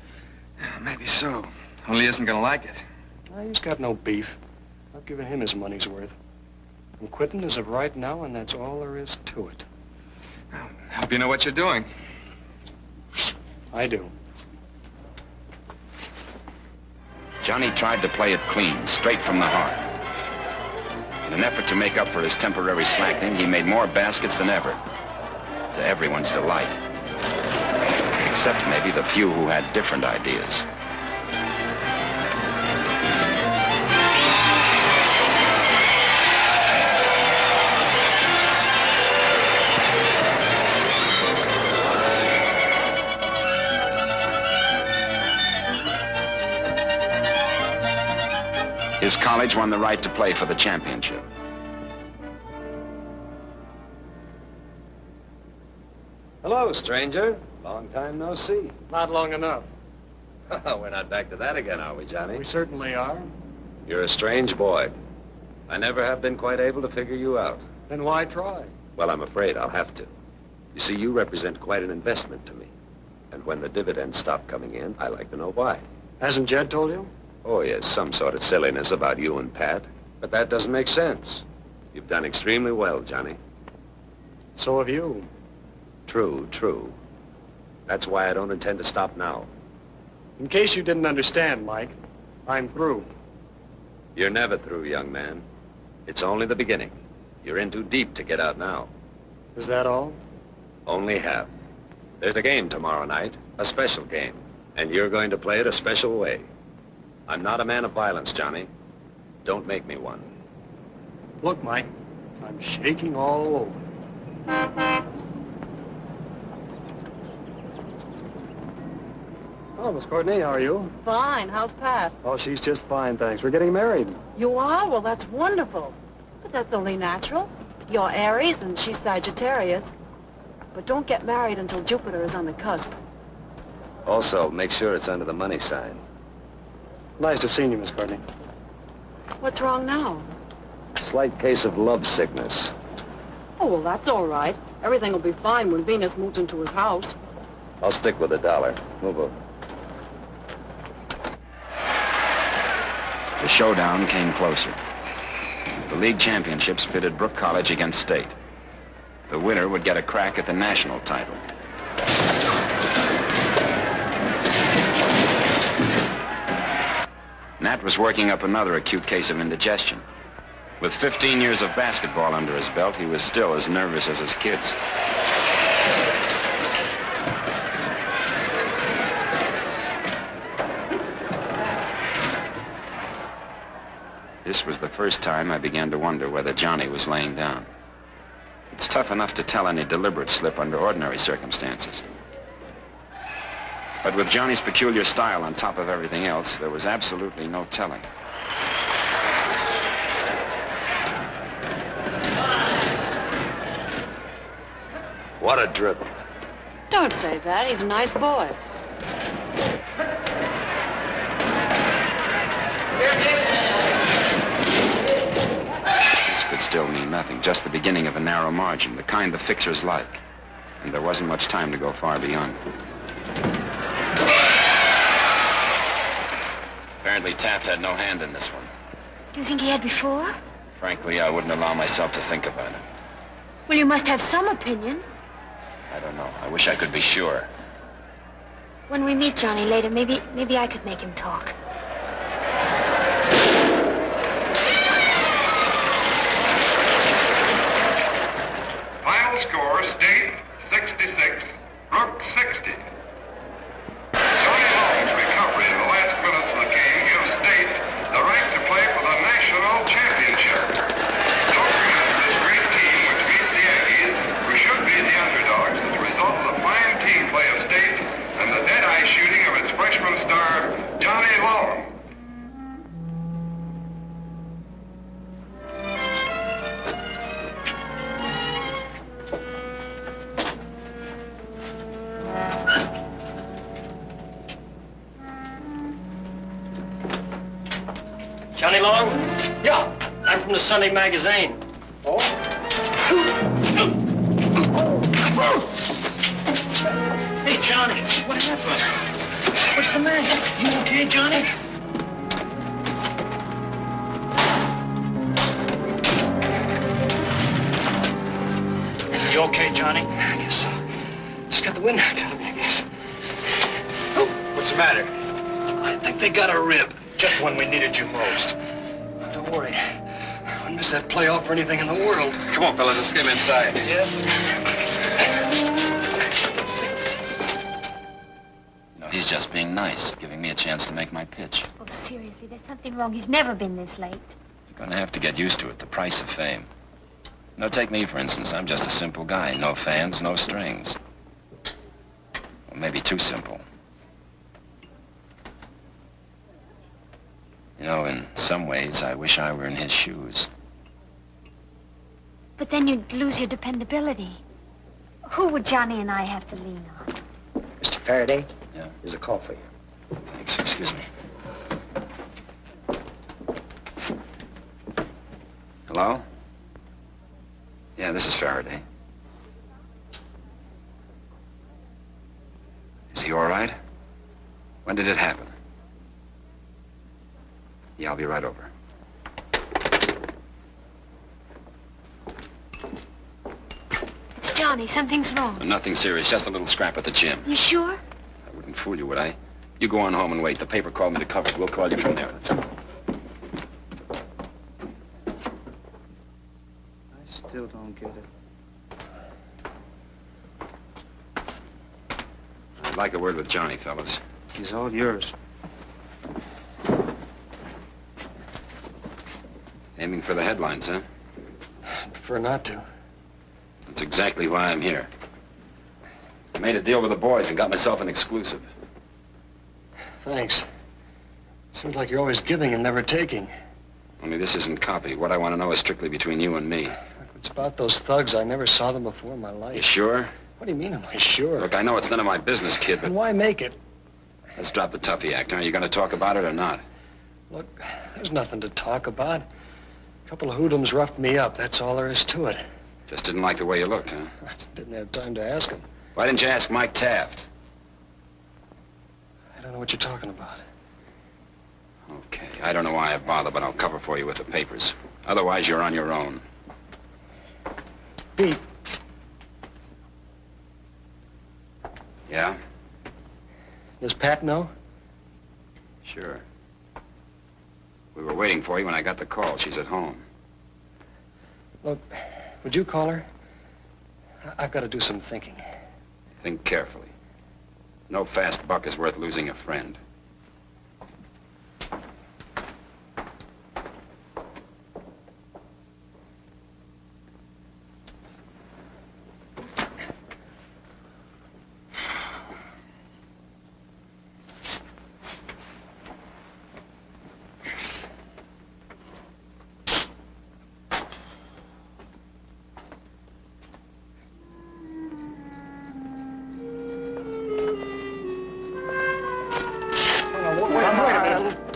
Maybe so. Only he isn't gonna like it.
He's got no beef. I've given him his money's worth. I'm quitting as of right now, and that's all there is to it.
I hope you know what you're doing.
I do.
Johnny tried to play it clean, straight from the heart. In an effort to make up for his temporary slackening, he made more baskets than ever, to everyone's delight. Except maybe the few who had different ideas. His college won the right to play for the championship.
Hello, stranger. Long time no see.
Not long enough.
We're not back to that again, are we, Johnny?
We certainly are.
You're a strange boy. I never have been quite able to figure you out.
Then why try?
Well, I'm afraid I'll have to. You see, you represent quite an investment to me. And when the dividends stop coming in, I like to know why.
Hasn't Jed told you?
Oh, yes, some sort of silliness about you and Pat. But that doesn't make sense. You've done extremely well, Johnny.
So have you.
True, true. That's why I don't intend to stop now.
In case you didn't understand, Mike, I'm through.
You're never through, young man. It's only the beginning. You're in too deep to get out now.
Is that all?
Only half. There's a game tomorrow night, a special game, and you're going to play it a special way. I'm not a man of violence, Johnny. Don't make me one.
Look, Mike, I'm shaking all over. Oh, Miss Courtney, how are you?
Fine. How's Pat?
Oh, she's just fine, thanks. We're getting married.
You are? Well, that's wonderful. But that's only natural. You're Aries and she's Sagittarius. But don't get married until Jupiter is on the cusp.
Also, make sure it's under the money sign.
Nice to have seen you, Miss Courtney.
What's wrong now?
Slight case of love sickness.
Oh, well, that's all right. Everything will be fine when Venus moves into his house.
I'll stick with $1. Move over.
The showdown came closer. The league championships pitted Brook College against State. The winner would get a crack at the national title. Nat was working up another acute case of indigestion. With 15 years of basketball under his belt, he was still as nervous as his kids. This was the first time I began to wonder whether Johnny was laying down. It's tough enough to tell any deliberate slip under ordinary circumstances. But with Johnny's peculiar style on top of everything else, there was absolutely no telling.
What a dribble.
Don't say that. He's a nice boy.
This could still mean nothing, just the beginning of a narrow margin, the kind the fixers like. And there wasn't much time to go far beyond. Apparently Taft had no hand in this one.
Do you think he had before?
Frankly, I wouldn't allow myself to think about it.
Well, you must have some opinion.
I don't know. I wish I could be sure.
When we meet Johnny later, maybe I could make him talk.
Final score, State 66, Brook 60. Johnny Long's recovery in the last minutes of the game gives State the right to play for the national championship. Don't forget this great team, which beats the Aggies, who should be the underdogs as a result of the fine team play of State and the dead-eye shooting of its freshman star, Johnny Long.
Johnny Long? Yeah, I'm from the Sunday magazine. Oh? Hey, Johnny, what happened? What's the matter? You okay, Johnny? You okay, Johnny?
I guess so. Just got the wind knocked out of me, I guess.
What's the matter?
I think they got a rib.
Just when we needed you most.
Don't worry. I wouldn't miss that playoff for anything in the world.
Come on, fellas, let's get him inside.
Yeah?
No, he's just being nice, giving me a chance to make my pitch.
Oh, seriously, there's something wrong. He's never been this late.
You're gonna have to get used to it, the price of fame. No, take me, for instance. I'm just a simple guy. No fans, no strings. Well, maybe too simple. You know, in some ways, I wish I were in his shoes.
But then you'd lose your dependability. Who would Johnny and I have to lean on?
Mr. Ferredey?
Yeah?
There's a call for you.
Thanks. Excuse me. Hello? Yeah, this is Faraday. Is he all right? When did it happen? Yeah, I'll be right over.
It's Johnny. Something's wrong.
Nothing serious, just a little scrap at the gym.
You sure?
I wouldn't fool you, would I? You go on home and wait. The paper called me to cover it. We'll call you from there. That's all.
I still don't get it.
I'd like a word with Johnny, fellas.
He's all yours.
Aiming for the headlines, huh?
I'd prefer not to.
That's exactly why I'm here. I made a deal with the boys and got myself an exclusive.
Thanks. Seems like you're always giving and never taking.
Only this isn't copy. What I want to know is strictly between you and me.
It's about those thugs. I never saw them before in my life.
You sure?
What do you mean, am I sure?
Look, I know it's none of my business, kid, but...
Then why make it?
Let's drop the toughie act. Are you going to talk about it or not?
Look, there's nothing to talk about. A couple of hoodlums roughed me up. That's all there is to it.
Just didn't like the way you looked, huh?
I didn't have time to ask him.
Why didn't you ask Mike Taft?
I don't know what you're talking about.
Okay, I don't know why I bother, but I'll cover for you with the papers. Otherwise, you're on your own.
Pete.
Yeah?
Does Pat know?
Sure. We were waiting for you when I got the call. She's at home.
Look, would you call her? I've got to do some thinking.
Think carefully. No fast buck is worth losing a friend.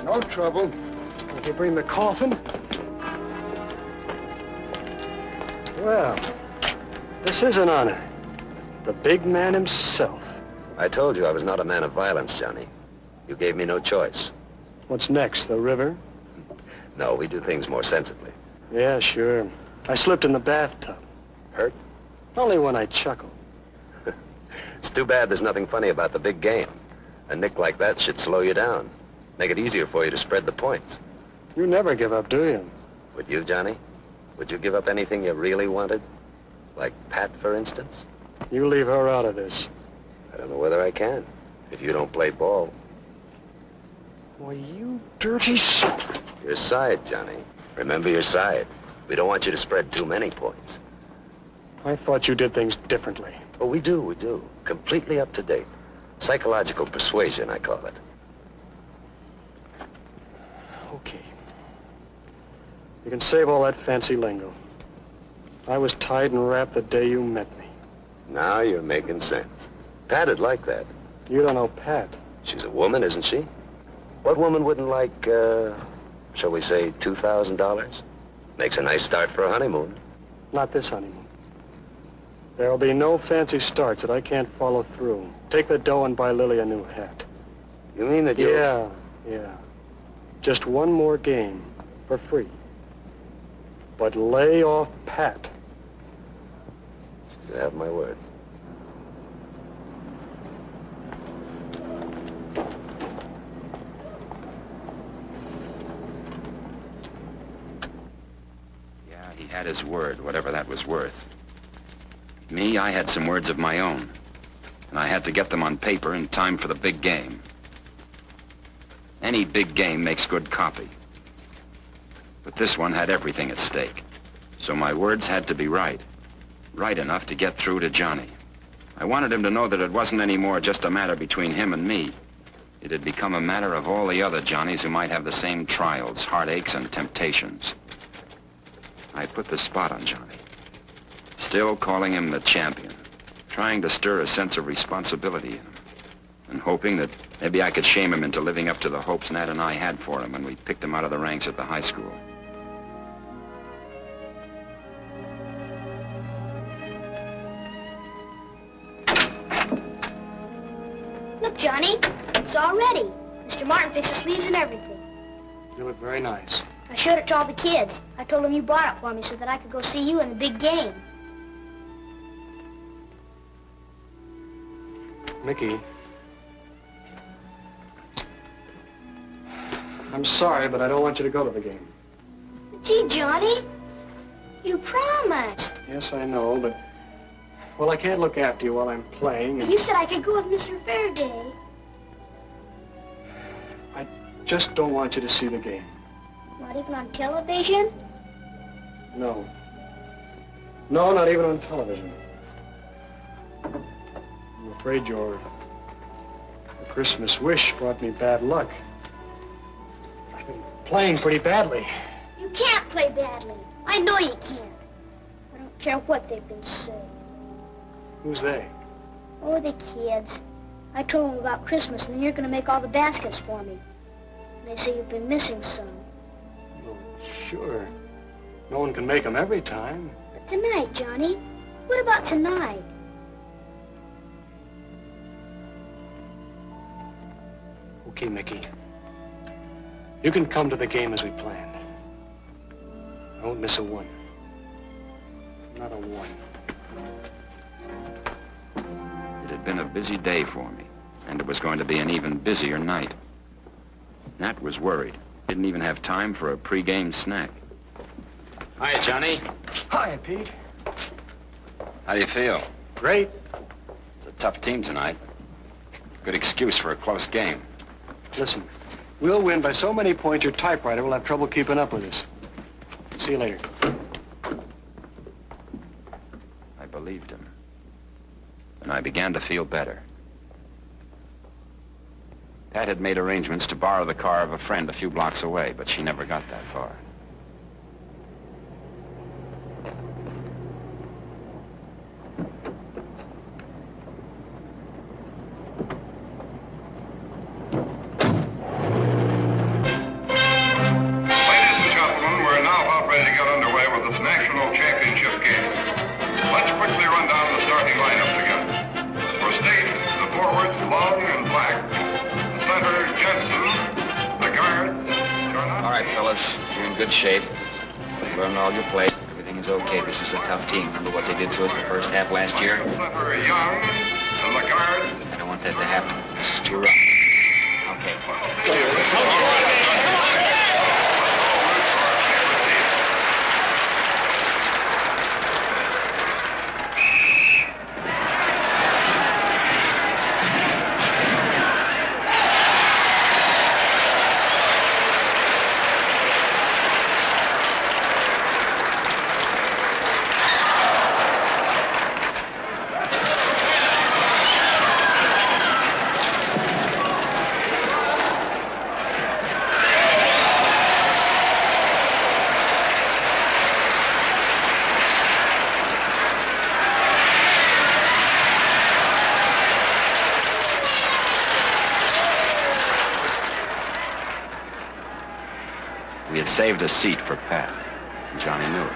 No trouble. Can you bring the coffin? Well, this is an honor. The big man himself.
I told you I was not a man of violence, Johnny. You gave me no choice.
What's next, the river?
No, we do things more sensibly.
Yeah, sure. I slipped in the bathtub.
Hurt?
Only when I chuckle.
It's too bad there's nothing funny about the big game. A nick like that should slow you down. Make it easier for you to spread the points.
You never give up, do you?
Would you, Johnny? Would you give up anything you really wanted? Like Pat, for instance?
You leave her out of this.
I don't know whether I can, if you don't play ball.
Why, you dirty son.
Your side, Johnny. Remember your side. We don't want you to spread too many points.
I thought you did things differently.
Oh, we do. Completely up to date. Psychological persuasion, I call it.
Okay. You can save all that fancy lingo. I was tied and wrapped the day you met me.
Now you're making sense. Pat'd like that.
You don't know Pat.
She's a woman, isn't she? What woman wouldn't like, shall we say, $2,000? Makes a nice start for a honeymoon.
Not this honeymoon. There'll be no fancy starts that I can't follow through. Take the dough and buy Lily a new hat.
You mean that you...
Yeah. Just one more game, for free. But lay off Pat.
You have my word.
Yeah, he had his word, whatever that was worth. Me, I had some words of my own. And I had to get them on paper in time for the big game. Any big game makes good copy. But this one had everything at stake. So my words had to be right. Right enough to get through to Johnny. I wanted him to know that it wasn't anymore just a matter between him and me. It had become a matter of all the other Johnnies who might have the same trials, heartaches, and temptations. I put the spot on Johnny. Still calling him the champion. Trying to stir a sense of responsibility in him. And hoping that maybe I could shame him into living up to the hopes Nat and I had for him when we picked him out of the ranks at the high school.
Look, Johnny, it's all ready. Mr. Martin fixed the sleeves and everything.
You look very nice.
I showed it to all the kids. I told them you bought it for me so that I could go see you in the big game.
Mickey. I'm sorry, but I don't want you to go to the game.
Gee, Johnny, you promised.
Yes, I know, but... Well, I can't look after you while I'm playing, and...
You said I could go with Mr. Ferredey.
I just don't want you to see the game.
Not even on television?
No. No, not even on television. I'm afraid your Christmas wish brought me bad luck. I've been playing pretty badly.
You can't play badly. I know you can't. I don't care what they've been saying.
Who's they?
Oh, the kids. I told them about Christmas, and then you're going to make all the baskets for me. And they say you've been missing some.
Well, sure. No one can make them every time.
But tonight, Johnny. What about tonight?
Okay, Mickey. You can come to the game as we planned. I won't miss a one. Not a one.
It had been a busy day for me, and it was going to be an even busier night. Nat was worried. Didn't even have time for a pre-game snack.
Hi, Johnny.
Hi, Pete.
How do you feel?
Great.
It's a tough team tonight. Good excuse for a close game.
Listen, we'll win by so many points your typewriter will have trouble keeping up with us. See you later.
I believed him. And I began to feel better. Pat had made arrangements to borrow the car of a friend a few blocks away, but she never got that far.
Ladies and gentlemen, we're now about ready to get underway with this national championship game. Let's quickly run down the starting lineups again. For State, the forwards,
good shape. You've learned all your plays. Everything is okay. This is a tough team. Remember what they did to us the first half last year?
Center Young, and the guard.
I don't want that to happen. This is too rough. Okay.
We had saved a seat for Pat. Johnny knew it.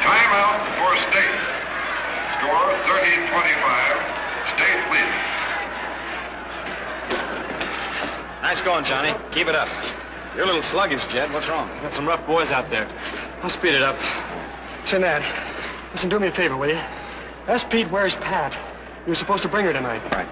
Timeout for State. Score 30-25. State leading.
Nice going, Johnny. Keep it up. You're a little sluggish, Jed. What's wrong?
Got some rough boys out there. I'll speed it up. Say, Nat, listen, do me a favor, will you? Ask Pete where's Pat. You were supposed to bring her tonight.
All right.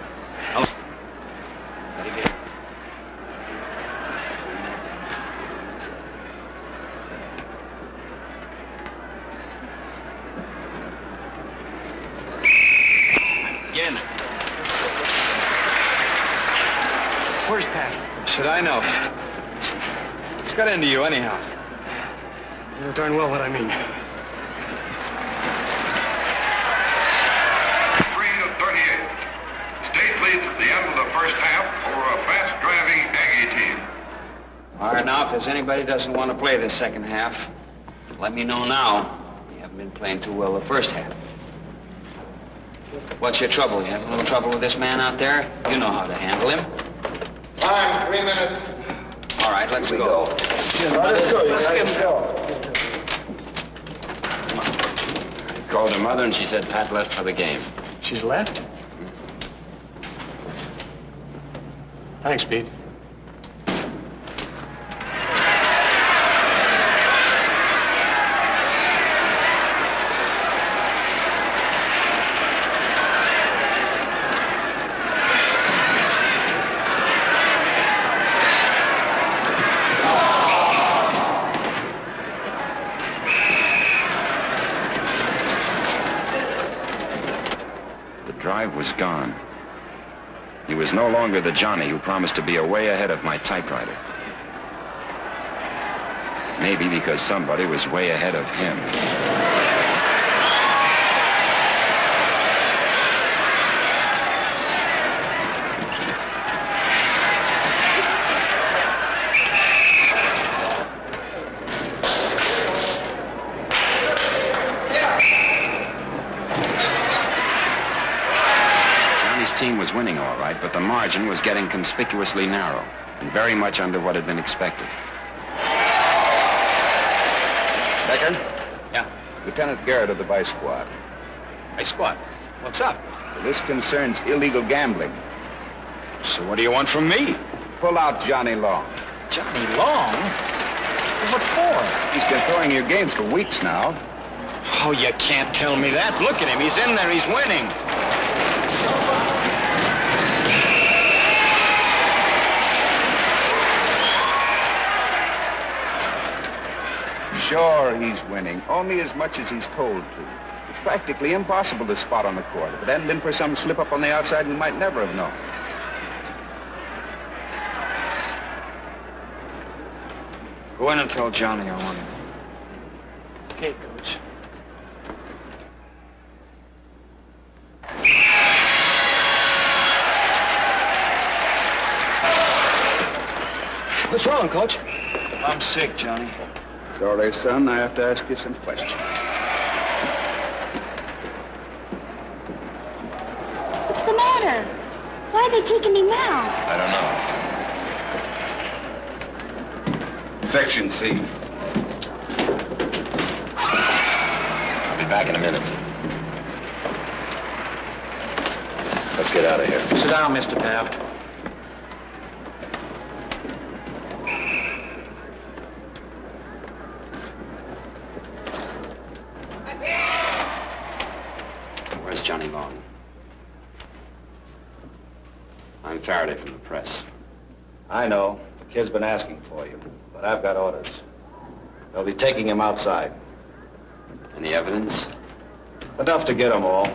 Again.
Where's Pat?
Should I know? What's got into you, anyhow?
You know darn well what I mean.
3-38. State leads at the end of the first half over a fast-driving Aggie team.
All right, now, if there's anybody who doesn't want to play this second half, let me know now. You haven't been playing too well the first half. What's your trouble? You having a little trouble with this man out there? You know how to handle him.
Time, 3 minutes.
All right, let's go.
Let's get going.
Called her mother and she said Pat left for the game.
She's left? Thanks, Pete.
Was gone. He was no longer the Johnny who promised to be way ahead of my typewriter. Maybe because somebody was way ahead of him. Team was winning all right, but the margin was getting conspicuously narrow and very much under what had been expected.
Becker?
Yeah?
Lieutenant Garrett of the Vice Squad.
Hey, Squad, what's up?
This concerns illegal gambling.
So what do you want from me?
Pull out Johnny Long.
Johnny Long? What for?
He's been throwing your games for weeks now.
Oh, you can't tell me that. Look at him. He's in there. He's winning.
Sure, he's winning, only as much as he's told to. It's practically impossible to spot on the court. If it hadn't been for some slip-up on the outside, we might never have known.
Go in and tell Johnny I want him.
Okay, Coach. What's wrong, Coach?
I'm sick, Johnny.
Sorry, son, I have to ask you some questions.
matter? Why are they taking him out?
I don't know.
Section C.
I'll be back in a minute.
Let's get out of here.
Sit down, Mr. Taft.
Where's Johnny Long? I'm Faraday from the press.
I know. The kid's been asking for you, but I've got orders. They'll be taking him outside.
Any evidence?
Enough to get them all.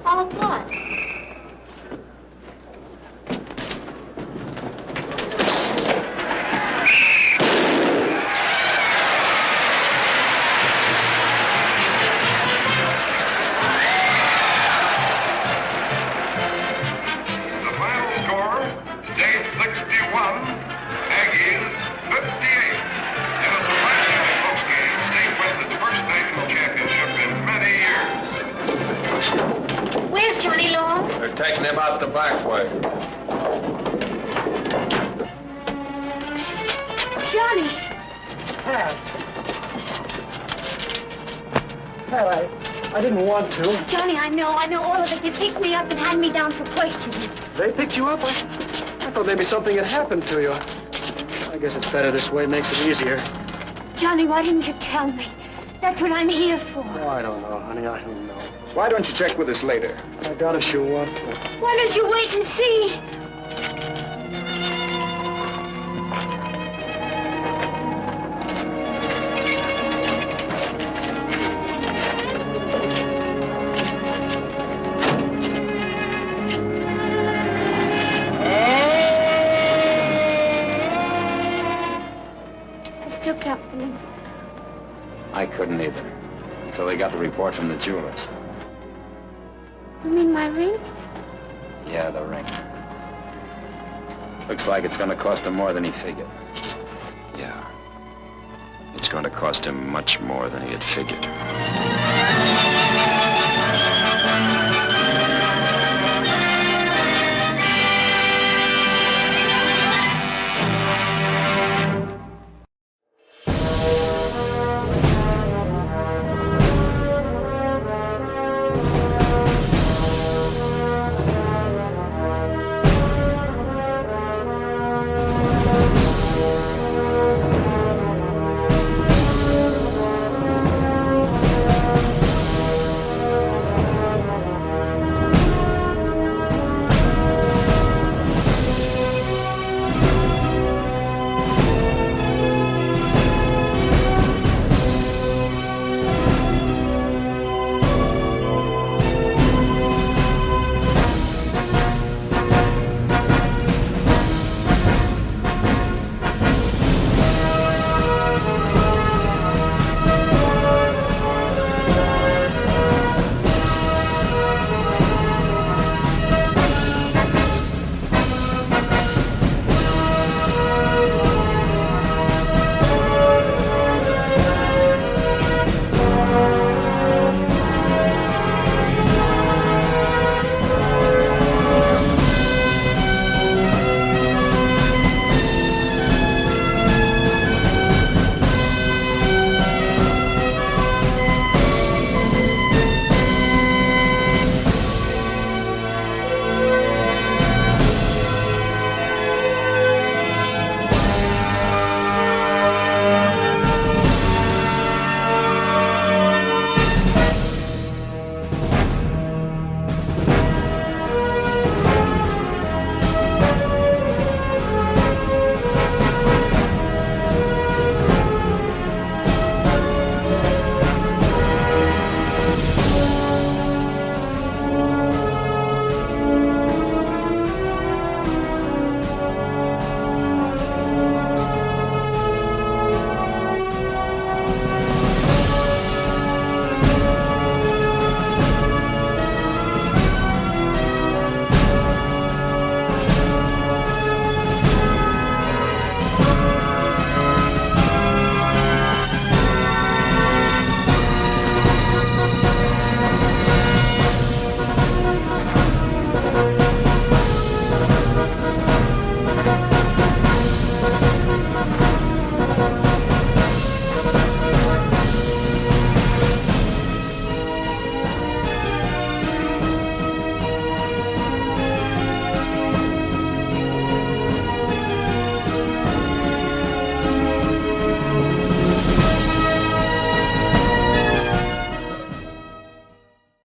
All of what?
The final score, State 61, Aggies 58. In a surprisingly close game, State wins its first national championship in many years.
Where's Johnny Long?
They're taking him out the back way.
Johnny!
Pat, I didn't want to.
Johnny, I know all of it. You picked me up and had me down for questioning.
They picked you up? I thought maybe something had happened to you. I guess it's better this way. Makes it easier.
Johnny, why didn't you tell me? That's what I'm here for.
Oh, I don't know, honey. I don't know.
Why don't you check with us later?
I gotta show up.
Why don't you wait and see? I still can't believe it.
I couldn't either. Until they got the report from the jewelers.
You mean my ring?
Yeah, the ring. Looks like it's gonna cost him more than he figured. Yeah. It's gonna cost him much more than he had figured.